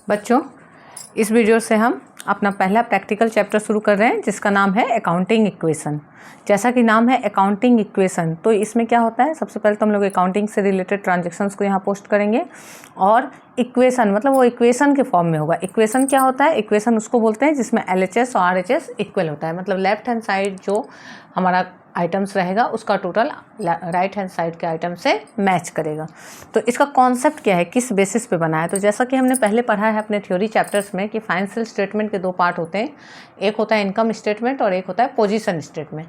बच्चों, इस वीडियो से हम अपना पहला प्रैक्टिकल चैप्टर शुरू कर रहे हैं जिसका नाम है अकाउंटिंग इक्वेशन। जैसा कि नाम है अकाउंटिंग इक्वेशन, तो इसमें क्या होता है, सबसे पहले तो हम लोग अकाउंटिंग से रिलेटेड ट्रांजैक्शंस को यहाँ पोस्ट करेंगे और इक्वेशन मतलब वो इक्वेशन के फॉर्म में होगा। इक्वेशन क्या होता है? इक्वेशन उसको बोलते हैं जिसमें LHS और RHS इक्वल होता है, मतलब लेफ्ट हैंड साइड जो हमारा आइटम्स रहेगा उसका टोटल राइट हैंड साइड के आइटम से मैच करेगा। तो इसका कॉन्सेप्ट क्या है, किस बेसिस पे बना है? तो जैसा कि हमने पहले पढ़ा है अपने थ्योरी चैप्टर्स में कि फाइनेंशियल स्टेटमेंट के दो पार्ट होते हैं, एक होता है इनकम स्टेटमेंट और एक होता है पोजीशन स्टेटमेंट।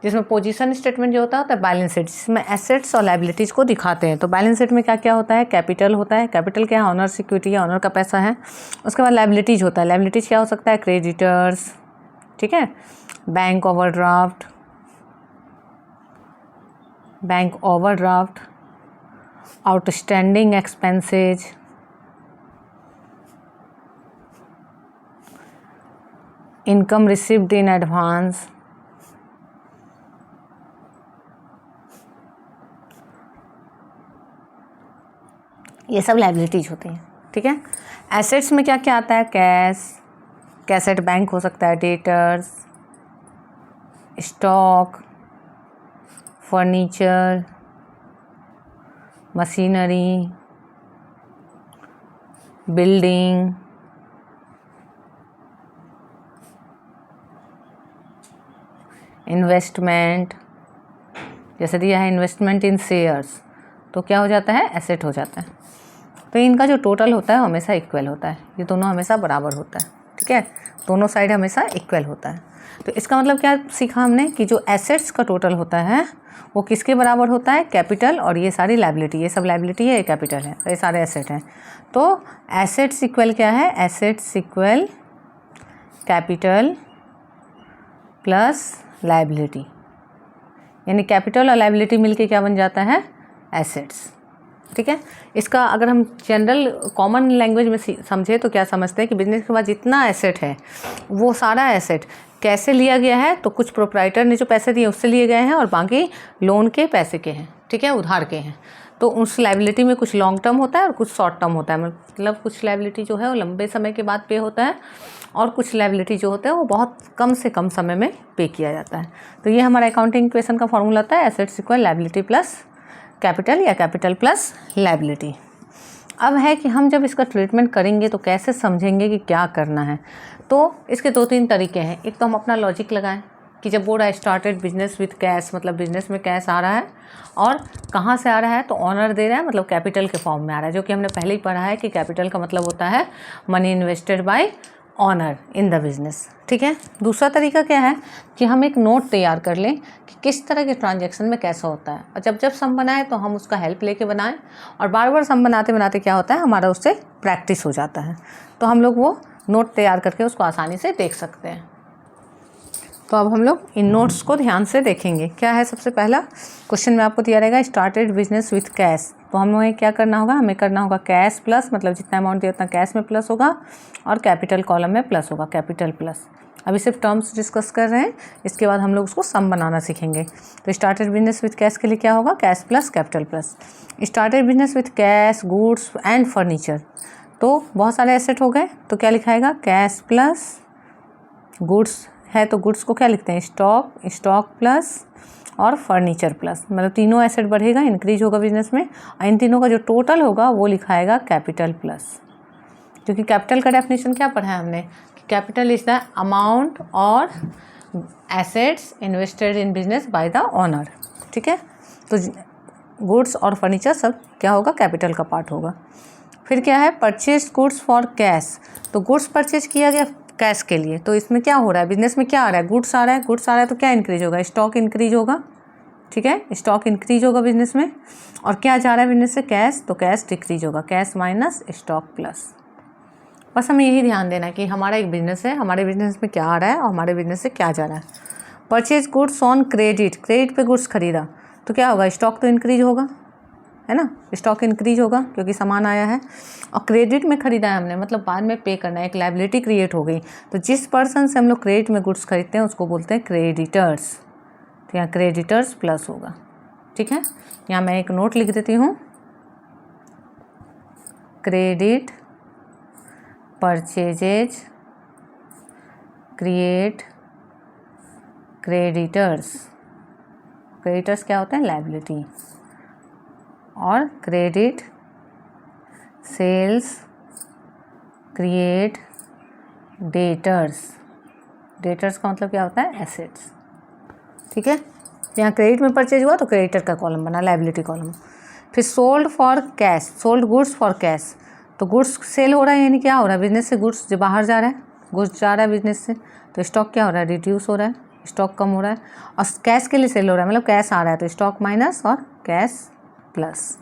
जिसमें पोजीशन स्टेटमेंट जो होता है बैलेंस शीट, जिसमें एसेट्स और लायबिलिटीज़ को दिखाते हैं। तो बैलेंस शीट में क्या क्या होता है? कैपिटल होता है। कैपिटल क्या है? ऑनर सिक्योरिटी है, ऑनर का पैसा है। उसके बाद लायबिलिटीज़ होता है। लायबिलिटीज़ क्या हो सकता है? क्रेडिटर्स, ठीक है, bank overdraft, outstanding expenses, income received in advance, ये सब लायबिलिटीज होती हैं। ठीक है। एसेट्स में क्या क्या आता है? कैश एट बैंक हो सकता है, debtors, stock, furniture, machinery, building, investment, जैसे दिया है इन्वेस्टमेंट इन शेयर्स, तो क्या हो जाता है? एसेट हो जाता है। तो इनका जो टोटल होता है हमेशा इक्वल होता है, ये दोनों हमेशा बराबर होता है। ठीक है, दोनों साइड हमेशा इक्वल होता है। तो इसका मतलब क्या सीखा हमने कि जो एसेट्स का टोटल होता है वो किसके बराबर होता है? कैपिटल और ये सारी लायबिलिटी, ये सब लायबिलिटी है, ये कैपिटल है, ये सारे एसेट हैं। तो एसेट्स इक्वल क्या है? Assets equal capital plus liability, यानी कैपिटल और लायबिलिटी मिलके क्या बन जाता है? एसेट्स। ठीक है। इसका अगर हम जनरल कॉमन लैंग्वेज में समझे तो क्या समझते हैं कि बिजनेस के बाद जितना एसेट है वो सारा एसेट कैसे लिया गया है? तो कुछ प्रोप्राइटर ने जो पैसे दिए उससे लिए गए हैं और बाकी लोन के पैसे के हैं, ठीक है, उधार के हैं। तो उस लायबिलिटी में कुछ लॉन्ग टर्म होता है और कुछ शॉर्ट टर्म होता है, मतलब कुछ लायबिलिटी जो है वो लंबे समय के बाद पे होता है और कुछ लायबिलिटी जो होता है वो बहुत कम से कम समय में पे किया जाता है। तो ये हमारा अकाउंटिंग इक्वेशन का फॉर्मूला होता है assets equal liability plus capital या कैपिटल प्लस लायबिलिटी। अब है कि हम जब इसका ट्रीटमेंट करेंगे तो कैसे समझेंगे कि क्या करना है? तो इसके दो तीन तरीके हैं। एक तो हम अपना लॉजिक लगाएं कि जब board I started business with cash, मतलब बिजनेस में कैश आ रहा है और कहाँ से आ रहा है? तो ऑनर दे रहा है, मतलब कैपिटल के फॉर्म में आ रहा है, जो कि हमने पहले ही पढ़ा है कि कैपिटल का मतलब होता है money invested bye honour in the business. ठीक है। दूसरा तरीका क्या है कि हम एक नोट तैयार कर लें कि किस तरह के ट्रांजैक्शन में कैसा होता है, और जब सम बनाएं तो हम उसका हेल्प लेके बनाएं, और बार बार सम बनाते बनाते क्या होता है, हमारा उससे प्रैक्टिस हो जाता है। तो हम लोग वो नोट तैयार करके उसको आसानी से देख सकते हैं। तो अब हम लोग इन नोट्स को ध्यान से देखेंगे। क्या है? सबसे पहला क्वेश्चन में आपको दिया रहेगा स्टार्टेड बिजनेस विथ कैश, तो हमें क्या करना होगा? हमें करना होगा कैश प्लस, मतलब जितना अमाउंट दिया उतना कैश में प्लस होगा और कैपिटल कॉलम में प्लस होगा, कैपिटल प्लस। अभी सिर्फ टर्म्स डिस्कस कर रहे हैं, इसके बाद हम लोग उसको सम बनाना सीखेंगे। तो स्टार्टेड बिजनेस विथ कैश के लिए क्या होगा? Cash plus capital plus. Started business with cash, goods and furniture, तो बहुत सारे एसेट हो गए, तो क्या लिखाएगा? कैश प्लस गुड्स है तो गुड्स को क्या लिखते हैं? स्टॉक प्लस और फर्नीचर प्लस, मतलब तीनों एसेट बढ़ेगा, इंक्रीज होगा बिजनेस में, और इन तीनों का जो टोटल होगा वो लिखाएगा कैपिटल प्लस। क्योंकि कैपिटल का डेफिनेशन क्या पढ़ा है हमने कि कैपिटल इज द अमाउंट और assets invested in business by the owner. ठीक है। तो गुड्स और फर्नीचर सब क्या होगा? कैपिटल का पार्ट होगा। फिर क्या है? परचेज गुड्स फॉर कैश, तो गुड्स परचेज किया गया कैश के लिए, तो इसमें क्या हो रहा है? बिजनेस में क्या आ रहा है? गुड्स आ रहा है, गुड्स आ रहा है तो क्या इंक्रीज होगा? स्टॉक इंक्रीज होगा। ठीक है, स्टॉक इंक्रीज होगा बिजनेस में। और क्या जा रहा है बिजनेस से? कैश, तो कैश डिक्रीज होगा, कैश माइनस स्टॉक प्लस। बस हमें यही ध्यान देना है कि हमारा एक बिजनेस है, हमारे बिजनेस में क्या आ रहा है और हमारे बिजनेस से क्या जा रहा है। Purchase goods on credit, credit पे गुड्स खरीदा तो क्या होगा? स्टॉक तो इंक्रीज होगा, है ना, स्टॉक इंक्रीज होगा क्योंकि सामान आया है। और क्रेडिट में खरीदा है हमने, मतलब बाद में पे करना है, एक लायबिलिटी क्रिएट हो गई। तो जिस पर्सन से हम लोग क्रेडिट में गुड्स खरीदते हैं उसको बोलते हैं क्रेडिटर्स। तो यहाँ क्रेडिटर्स प्लस होगा। ठीक है, यहाँ मैं एक नोट लिख देती हूँ, credit purchases create creditors. Creditors क्या होते हैं? लायबिलिटी। और credit sales create debtors. Debtors का मतलब क्या होता है? एसेट्स। ठीक है, यहाँ क्रेडिट में परचेज हुआ तो क्रेडिटर का कॉलम बना, लायबिलिटी कॉलम। फिर sold for cash, sold goods for cash, तो गुड्स सेल हो रहा है, यानी क्या हो रहा है? बिजनेस से गुड्स जो बाहर जा रहा है, गुड्स जा रहा है बिजनेस से, तो स्टॉक क्या हो रहा है? रिड्यूस हो रहा है, स्टॉक कम हो रहा है। और कैश के लिए सेल हो रहा है, मतलब कैश आ रहा है, तो स्टॉक माइनस और कैश प्लस।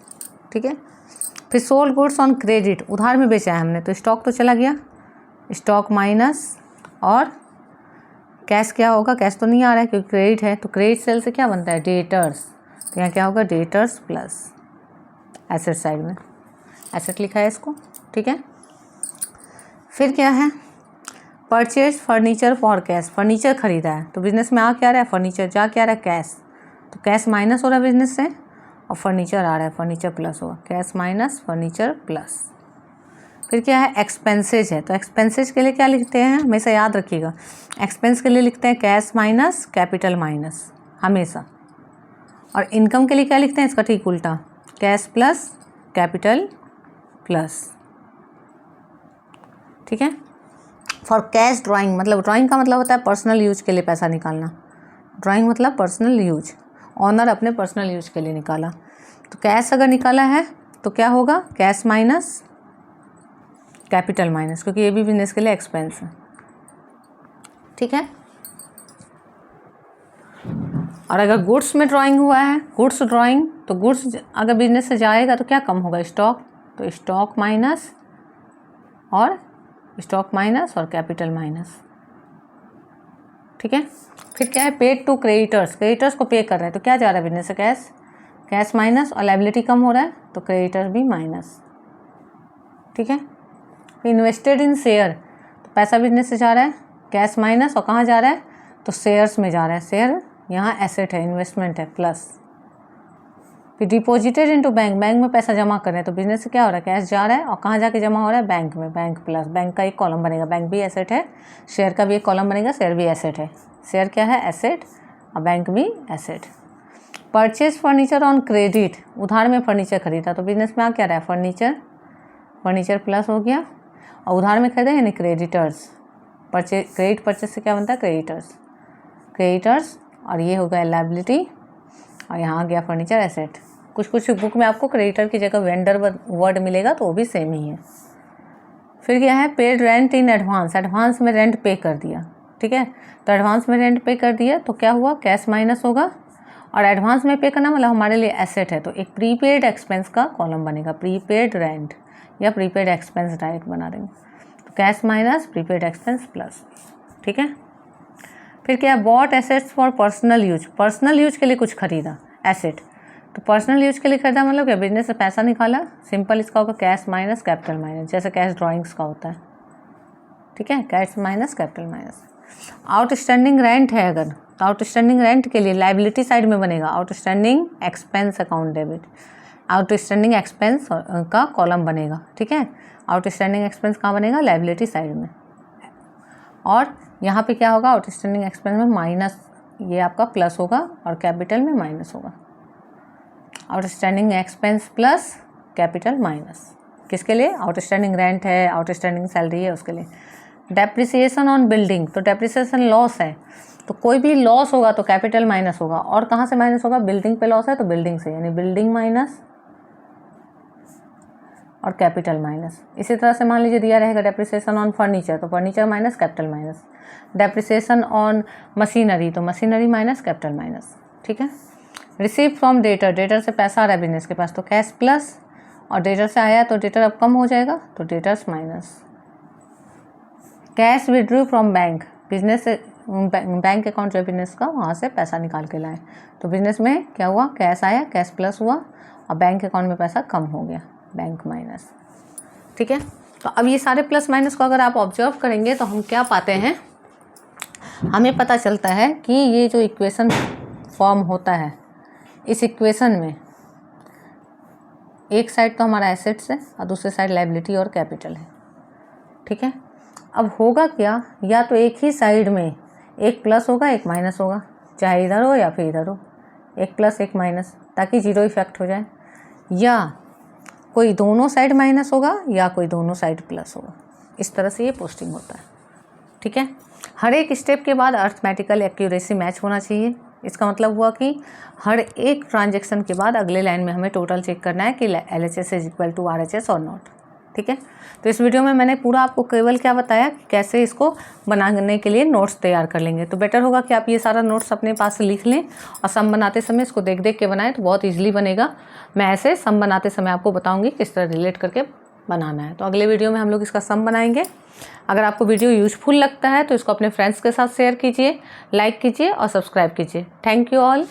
ठीक है, फिर सोल्ड गुड्स ऑन क्रेडिट, उधार में बेचा है हमने, तो स्टॉक तो चला गया, स्टॉक माइनस और कैश क्या होगा? कैश तो नहीं आ रहा है क्योंकि क्रेडिट है, तो क्रेडिट सेल से क्या बनता है? डेटर्स। तो यहाँ क्या होगा? डेटर्स प्लस एसेट, साइड में एसेट लिखा है इसको। ठीक है, फिर क्या है? Purchase furniture for cash, furniture खरीदा है, तो बिजनेस में आ क्या रहा है? फर्नीचर। जा क्या रहा है? कैश। तो कैश माइनस हो रहा है बिजनेस से और फर्नीचर आ रहा है, फर्नीचर प्लस होगा, कैश माइनस फर्नीचर प्लस। फिर क्या है? एक्सपेंसेज है, तो एक्सपेंसेज के लिए क्या लिखते हैं? हमेशा याद रखिएगा, एक्सपेंस के लिए लिखते हैं कैश माइनस कैपिटल माइनस हमेशा। और इनकम के लिए क्या लिखते हैं? इसका ठीक उल्टा, कैश प्लस कैपिटल प्लस। ठीक है, फॉर कैश ड्राइंग, मतलब ड्राइंग का मतलब होता है पर्सनल यूज के लिए पैसा निकालना। ड्राइंग मतलब पर्सनल यूज, ऑनर अपने पर्सनल यूज के लिए निकाला। तो कैश अगर निकाला है तो क्या होगा? कैश माइनस कैपिटल माइनस, क्योंकि ये भी बिजनेस के लिए एक्सपेंस है। ठीक है, और अगर गुड्स में ड्राइंग हुआ है, गुड्स ड्राइंग, तो गुड्स अगर बिजनेस से जाएगा तो क्या कम होगा? स्टॉक, तो स्टॉक माइनस और स्टॉक माइनस और कैपिटल माइनस। ठीक है, फिर क्या है? पेड टू क्रेडिटर्स, क्रेडिटर्स को पे कर रहे हैं, तो क्या जा रहा है बिजनेस से? कैश, कैश माइनस और लायबिलिटी कम हो रहा है, तो क्रेडिटर्स भी माइनस। ठीक है, फिर इन्वेस्टेड इन शेयर, तो पैसा बिजनेस से जा रहा है, कैश माइनस और कहाँ जा रहा है? तो शेयर्स में जा रहा है, शेयर यहाँ एसेट है, इन्वेस्टमेंट है, प्लस। फिर डिपॉजिटेड इनटू बैंक, बैंक में पैसा जमा कर रहे हैं, तो बिजनेस से क्या हो रहा है? कैश जा रहा है और कहाँ जाके जमा हो रहा है? बैंक में, बैंक प्लस, बैंक का एक कॉलम बनेगा, बैंक भी एसेट है, शेयर का भी एक कॉलम बनेगा, शेयर भी एसेट है। शेयर क्या है? एसेट, और बैंक भी asset. Purchase furniture on credit, उधार में फर्नीचर खरीदा, तो बिजनेस में आ क्या रहा है? फर्नीचर, फर्नीचर प्लस हो गया, और उधार में खरीदा यानी क्रेडिटर्स। परचेज, क्रेडिट परचेज से क्या बनता है? क्रेडिटर्स, क्रेडिटर्स, और ये हो गया लायबिलिटी, और यहाँ आ गया फर्नीचर एसेट। कुछ कुछ बुक में आपको क्रेडिटर की जगह वेंडर वर्ड मिलेगा, तो वो भी सेम ही है। फिर क्या है? Paid rent in advance, advance में रेंट पे कर दिया। ठीक है, तो एडवांस में रेंट पे कर दिया तो क्या हुआ? कैश माइनस होगा, और एडवांस में पे करना मतलब हमारे लिए एसेट है, तो एक प्रीपेड एक्सपेंस का कॉलम बनेगा, प्रीपेड रेंट या प्रीपेड एक्सपेंस डायरेक्ट बना देंगे, तो cash minus prepaid expense plus. ठीक है, फिर क्या है? Bought assets for personal use, personal use के लिए कुछ खरीदा एसेट, तो पर्सनल यूज के लिए खरीदा मतलब क्या? बिजनेस से पैसा निकाला, सिंपल इसका होगा कैश माइनस कैपिटल माइनस, जैसे कैश ड्राइंग्स का होता है। ठीक है, cash minus capital minus. Outstanding rent है अगर, तो आउटस्टैंडिंग रेंट के लिए लायबिलिटी साइड में बनेगा outstanding expense account debit, outstanding expense का कॉलम बनेगा। ठीक है, आउटस्टैंडिंग एक्सपेंस कहाँ बनेगा? लायबिलिटी साइड में। और यहाँ पे क्या होगा? आउटस्टैंडिंग एक्सपेंस में माइनस, ये आपका प्लस होगा और कैपिटल में माइनस होगा। Outstanding expense plus capital minus, किसके लिए? आउटस्टैंडिंग रेंट है, आउटस्टैंडिंग सैलरी है, उसके लिए। डेप्रिसिएशन ऑन बिल्डिंग, तो डेप्रिसिएशन लॉस है, तो कोई भी लॉस होगा तो कैपिटल माइनस होगा, और कहाँ से माइनस होगा? बिल्डिंग पे लॉस है तो बिल्डिंग से, यानी बिल्डिंग माइनस और कैपिटल माइनस। इसी तरह से मान लीजिए दिया रहेगा डेप्रिसिएशन ऑन फर्नीचर, तो furniture minus capital minus. Depreciation on machinery, तो मशीनरी माइनस कैपिटल माइनस। ठीक है, रिसीव फ्रॉम डेटर, डेटर से पैसा आ रहा है बिजनेस के पास, तो कैश प्लस, और डेटर से आया तो डेटर अब कम हो जाएगा, तो debtors minus. Cash withdrew from bank, business से बैंक अकाउंट जो बिजनेस का, वहाँ से पैसा निकाल के लाए, तो बिजनेस में क्या हुआ? कैश आया, कैश प्लस हुआ, और बैंक अकाउंट में पैसा कम हो गया, बैंक माइनस। ठीक है, तो अब ये सारे प्लस माइनस को अगर आप ऑब्जर्व करेंगे तो हम क्या पाते हैं? हमें पता चलता है कि ये जो इक्वेशन फॉर्म होता है, इस इक्वेशन में एक साइड तो हमारा एसेट्स है और दूसरी साइड लायबिलिटी और कैपिटल है। ठीक ठीक है। अब होगा क्या, या तो एक ही साइड में एक प्लस होगा एक माइनस होगा, चाहे इधर हो या फिर इधर हो, एक प्लस एक माइनस, ताकि जीरो इफेक्ट हो जाए, या कोई दोनों साइड माइनस होगा या कोई दोनों साइड प्लस होगा। इस तरह से ये पोस्टिंग होता है, ठीक है। हर एक स्टेप के बाद अर्थमेटिकल एक्यूरेसी मैच होना चाहिए। इसका मतलब हुआ कि हर एक ट्रांजैक्शन के बाद अगले लाइन में हमें टोटल चेक करना है कि LHS is equal to RHS और नॉट, ठीक है। तो इस वीडियो में मैंने पूरा आपको केवल क्या बताया कि कैसे इसको बनाने के लिए नोट्स तैयार कर लेंगे। तो बेटर होगा कि आप ये सारा नोट्स अपने पास लिख लें और सम बनाते समय इसको देख देख के बनाएं, तो बहुत ईजिली बनेगा। मैं ऐसे सम बनाते समय आपको बताऊँगी किस तरह रिलेट करके बनाना है। तो अगले वीडियो में हम लोग इसका सम बनाएंगे। अगर आपको वीडियो यूजफुल लगता है तो इसको अपने फ्रेंड्स के साथ शेयर कीजिए, लाइक कीजिए और सब्सक्राइब कीजिए। Thank you all.